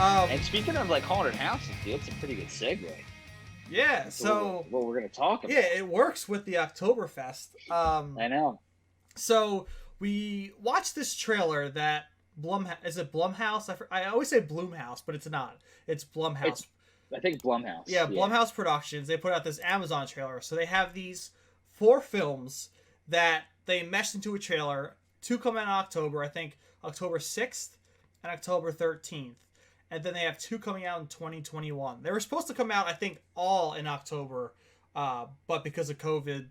And speaking of like haunted houses, dude, it's a pretty good segue. Yeah, So so what we're gonna talk yeah, about. it works with the Oktoberfest. I know. So we watched this trailer that is it Blumhouse? I always say Blumhouse, but it's not. It's It's Blumhouse. I think Blumhouse. Yeah, Yeah. Blumhouse Productions. They put out this Amazon trailer. So they have these four films that they meshed into a trailer. Two come out in October, I think October 6th and October 13th. And then they have two coming out in 2021. They were supposed to come out, I think, all in October, but because of COVID,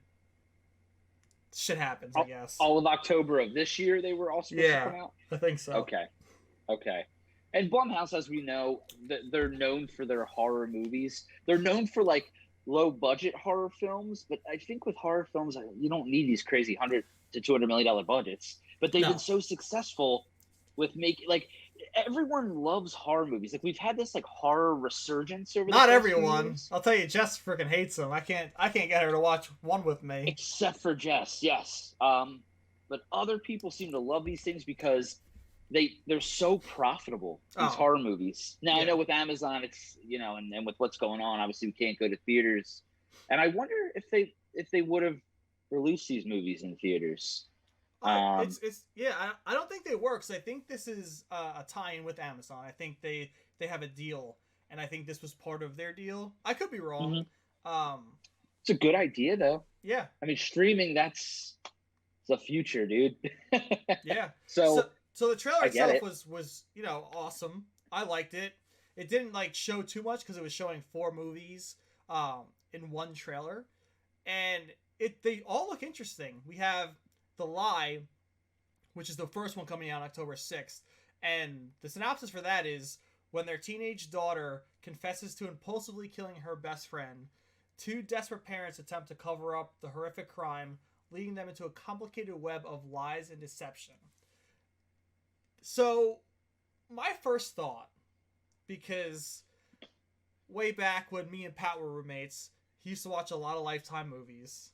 shit happens, I guess. All of October of this year, they were all supposed to come out. I think so. Okay. And Blumhouse, as we know, they're known for their horror movies. They're known for like low budget horror films, but I think with horror films, you don't need these crazy $100 to $200 million budgets. But they've been so successful with making like everyone loves horror movies. Like we've had this like horror resurgence over. Not everyone. I'll tell you, Jess freaking hates them. I can't get her to watch one with me. Except for Jess, yes. But other people seem to love these things because they're so profitable. These horror movies. Now I know with Amazon, it's and with what's going on, obviously we can't go to theaters. And I wonder if they would have released these movies in theaters. I don't think they work. So I think this is a tie-in with Amazon. I think they have a deal, and I think this was part of their deal. I could be wrong. It's a good idea, though. Yeah. I mean, streaming, it's the future, dude. Yeah. So the trailer itself was awesome. I liked it. It didn't like show too much because it was showing four movies in one trailer, and they all look interesting. We have The Lie, which is the first one coming out on October 6th, and the synopsis for that is when their teenage daughter confesses to impulsively killing her best friend, two desperate parents attempt to cover up the horrific crime, leading them into a complicated web of lies and deception. So, my first thought, because way back when me and Pat were roommates, he used to watch a lot of Lifetime movies.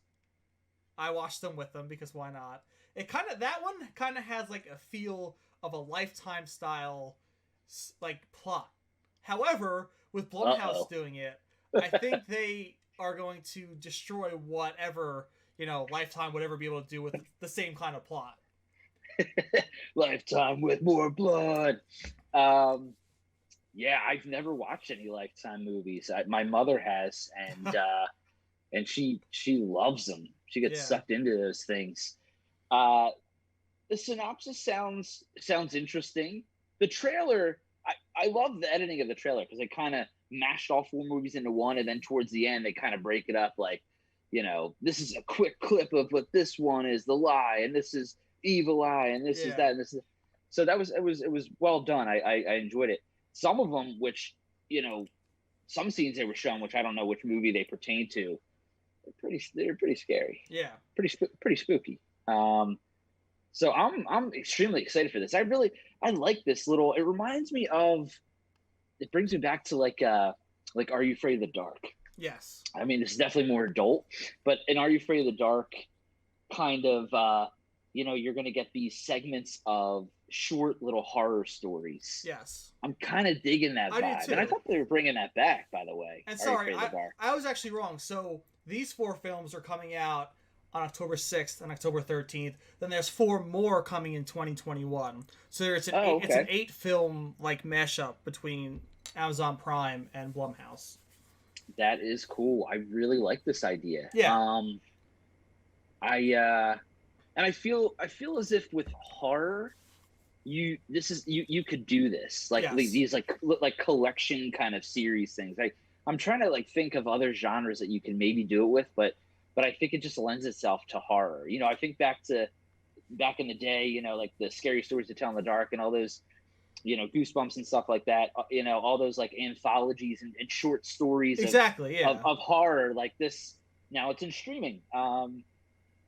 I watched them with him because why not? That one kind of has like a feel of a Lifetime style like plot. However, with Blumhouse doing it, I think they are going to destroy whatever Lifetime would ever be able to do with the same kind of plot. Lifetime with more blood. Yeah, I've never watched any Lifetime movies. My mother has, and she loves them. She gets sucked into those things. The synopsis sounds interesting. The trailer, I love the editing of the trailer because they kind of mashed all four movies into one, and then towards the end they kind of break it up like, this is a quick clip of what this one is, The Lie, and this is Evil Eye, and this is that, and this is. So it was well done. I enjoyed it. Some of them, which some scenes they were shown, which I don't know which movie they pertain to. They're pretty scary. Yeah. Pretty spooky. So I'm extremely excited for this. I like this little. It reminds me of. It brings me back to like Are You Afraid of the Dark? Yes. I mean, this is definitely more adult, but in Are You Afraid of the Dark, kind of you're gonna get these segments of short little horror stories. Yes. I'm kind of digging that vibe, and I thought they were bringing that back. By the way, and sorry, I was actually wrong. So these four films are coming out on October 6th and October 13th. Then there's four more coming in 2021. So it's an 8-film like mashup between Amazon Prime and Blumhouse. That is cool. I really like this idea. Yeah. I feel as if with horror, you could do this like these like collection kind of series things. I'm trying to like think of other genres that you can maybe do it with, but I think it just lends itself to horror. I think back in the day, like the Scary Stories to Tell in the Dark and all those, Goosebumps and stuff like that. All those like anthologies and short stories. Of horror like this. Now it's in streaming. I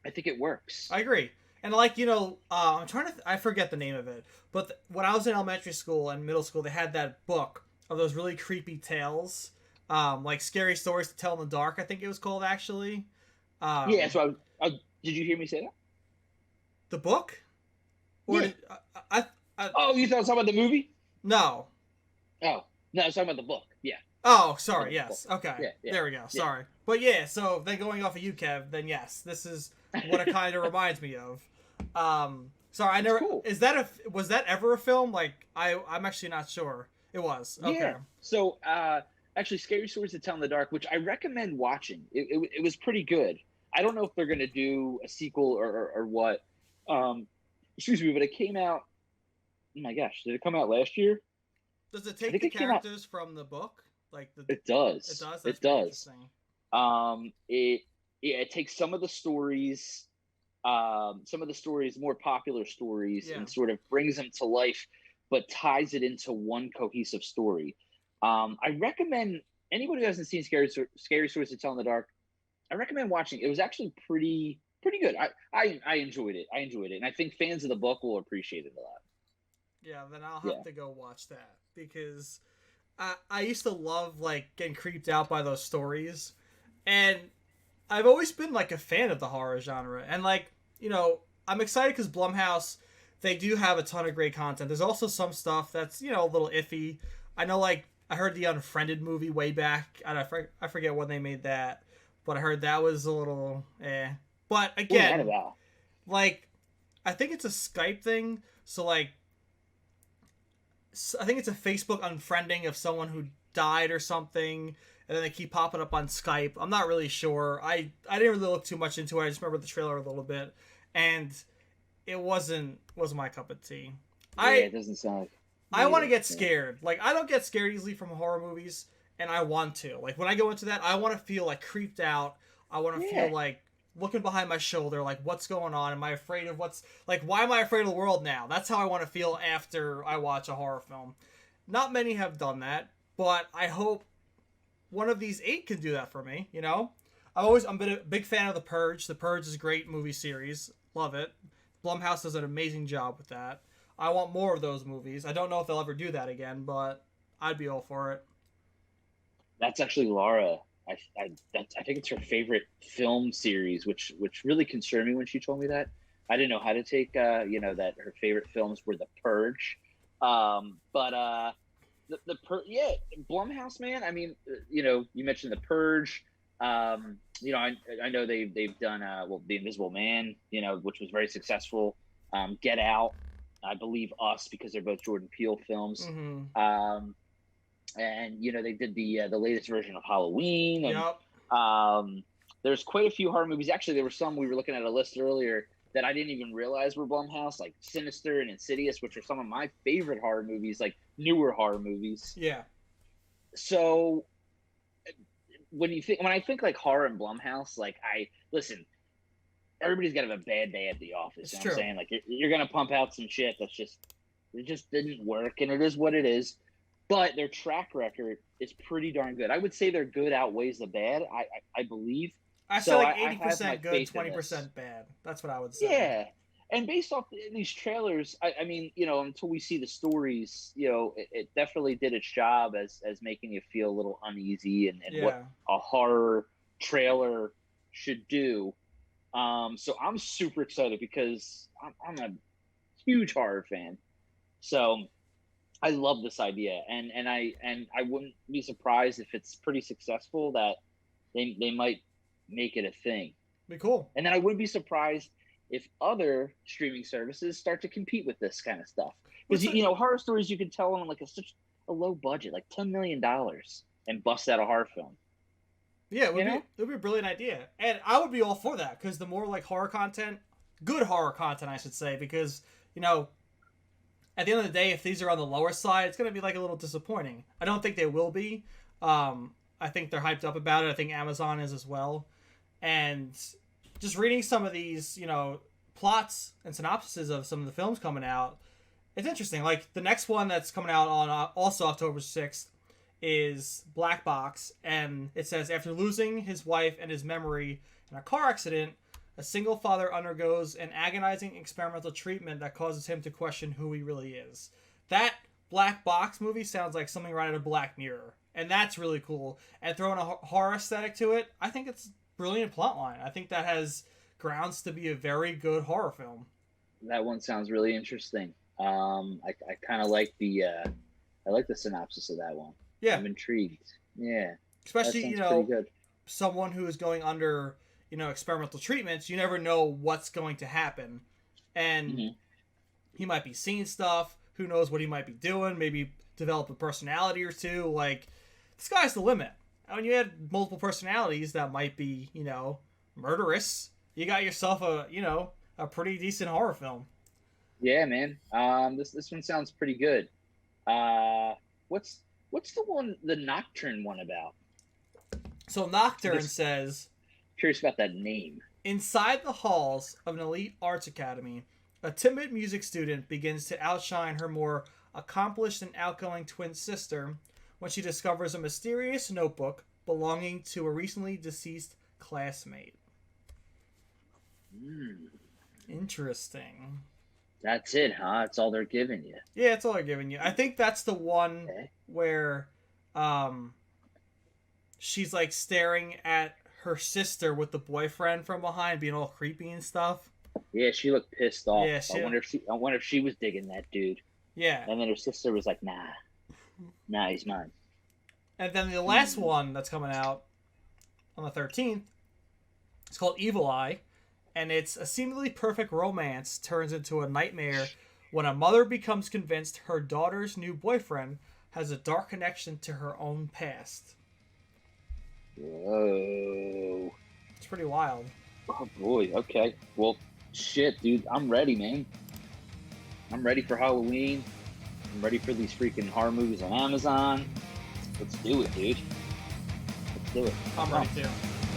think it works. I agree. And I'm trying to I forget the name of it, but when I was in elementary school and middle school, they had that book of those really creepy tales. Like Scary Stories to Tell in the Dark, I think it was called, actually. Yeah, so did you hear me say that? The book? Or yeah. Oh, you thought I was talking about the movie? No. Oh no, I was talking about the book. Yeah. Oh, Talking sorry. about the book. Yes. Okay. Yeah, yeah, There we go. yeah. Sorry. But yeah, so then going off of you, Kev, then yes, this is what it kind of reminds me of. Sorry, I It's never. cool. Is that was that ever a film? Like, I'm actually not sure. It was. Okay. Yeah. So actually, Scary Stories to Tell in the Dark, which I recommend watching. It was pretty good. I don't know if they're gonna do a sequel or what. Um, excuse me, but it came out. Oh my gosh, did it come out last year? Does it I take think the it came out. characters from the book? Like the It it does. does. That's It pretty does. interesting. It yeah, it takes some of the stories, more popular stories, Yeah. and sort of brings them to life, but ties it into one cohesive story. I recommend anybody who hasn't seen Scary Stories to Tell in the Dark. I recommend watching. It was actually pretty good. I enjoyed it. I enjoyed it, and I think fans of the book will appreciate it a lot. Yeah. Then I'll have Yeah. to go watch that because I used to love like getting creeped out by those stories, and I've always been like a fan of the horror genre, and like I'm excited because Blumhouse, they do have a ton of great content. There's also some stuff that's a little iffy. I know like I heard the Unfriended movie way back. I forget when they made that, but I heard that was a little eh. But What was that again, about? like I think it's a Skype thing, so like I think it's a Facebook unfriending of someone who died or something, and then they keep popping up on Skype. I'm not really sure. I didn't really look too much into it. I just remember the trailer a little bit, and it wasn't my cup of tea. Yeah, it doesn't sound like I me want to either. get Yeah. scared. Like I don't get scared easily from horror movies, and I want to. Like when I go into that, I want to feel like creeped out. I want to feel Yeah. like looking behind my shoulder, like what's going on? Am I afraid of what's like? Why am I afraid of the world now? That's how I want to feel after I watch a horror film. Not many have done that, but I hope one of these eight can do that for me. I'm been a big fan of The Purge. The Purge is a great movie series. Love it. Blumhouse does an amazing job with that. I want more of those movies. I don't know if they'll ever do that again, but I'd be all for it. That's actually Laura. I think it's her favorite film series, which really concerned me when she told me that. I didn't know how to take that her favorite films were The Purge, but yeah, Blumhouse, man. I mean, you mentioned The Purge. I know they've done The Invisible Man, which was very successful. Get Out, I believe Us, because they're both Jordan Peele films. Mm-hmm. And they did the latest version of Halloween, and Yep. there's quite a few horror movies. Actually, there were some we were looking at a list earlier that I didn't even realize were Blumhouse, like Sinister and Insidious, which are some of my favorite horror movies, like newer horror movies. Yeah. So when I think like horror and Blumhouse, like I listen, everybody's got to have a bad day at the office. It's You know true. what I'm saying? Like you're gonna pump out some shit it just didn't work, and it is what it is. But their track record is pretty darn good. I would say their good outweighs the bad. I believe. I say So like I have my 80% good, faith in this. 20% bad. That's what I would say. Yeah, and based off these trailers, I mean, until we see the stories, it definitely did its job as making you feel a little uneasy and what Yeah. a horror trailer should do. So I'm super excited because I'm a huge horror fan. So I love this idea, and I wouldn't be surprised if it's pretty successful that they might make it a thing. Be cool. And then I wouldn't be surprised if other streaming services start to compete with this kind of stuff. Because horror stories, you can tell on like such a low budget, like $10 million, and bust out a horror film. Yeah, it would be a brilliant idea, and I would be all for that because the more like horror content, good horror content, I should say, because at the end of the day, if these are on the lower side, it's going to be like a little disappointing. I don't think they will be. I think they're hyped up about it. I think Amazon is as well. And just reading some of these, plots and synopsises of some of the films coming out, it's interesting. Like the next one that's coming out on also October 6th is Black Box, and it says after losing his wife and his memory in a car accident, a single father undergoes an agonizing experimental treatment that causes him to question who he really is. That Black Box movie sounds like something right out of Black Mirror, and that's really cool. And throwing a horror aesthetic to it, I think it's a brilliant plotline. I think that has grounds to be a very good horror film. That one sounds really interesting. I kind of like I like the synopsis of that one. Yeah, I'm intrigued. Yeah, especially that sounds pretty good. someone who is going under experimental treatments. You never know what's going to happen, and he might be seeing stuff. Who knows what he might be doing? Maybe develop a personality or two. Like, the sky's the limit. When you had multiple personalities that might be, murderous, you got yourself a pretty decent horror film. Yeah, man. This one sounds pretty good. What's the Nocturne one about? So Nocturne says, curious about that name. Inside the halls of an elite arts academy, a timid music student begins to outshine her more accomplished and outgoing twin sister when she discovers a mysterious notebook belonging to a recently deceased classmate. Interesting. That's it, huh? That's all they're giving you. Yeah, that's all they're giving you. I think that's the one where she's like staring at her sister with the boyfriend from behind, being all creepy and stuff. Yeah, she looked pissed off. Yeah, I wonder if she was digging that dude. Yeah. And then her sister was like, nah, he's mine. And then the last one that's coming out on the 13th, it's called Evil Eye, and it's a seemingly perfect romance turns into a nightmare when a mother becomes convinced her daughter's new boyfriend has a dark connection to her own past. Whoa. It's pretty wild. Oh, boy. Okay. Well, shit, dude. I'm ready, man. I'm ready for Halloween. I'm ready for these freaking horror movies on Amazon. Let's do it, dude. Let's do it. I'm ready too.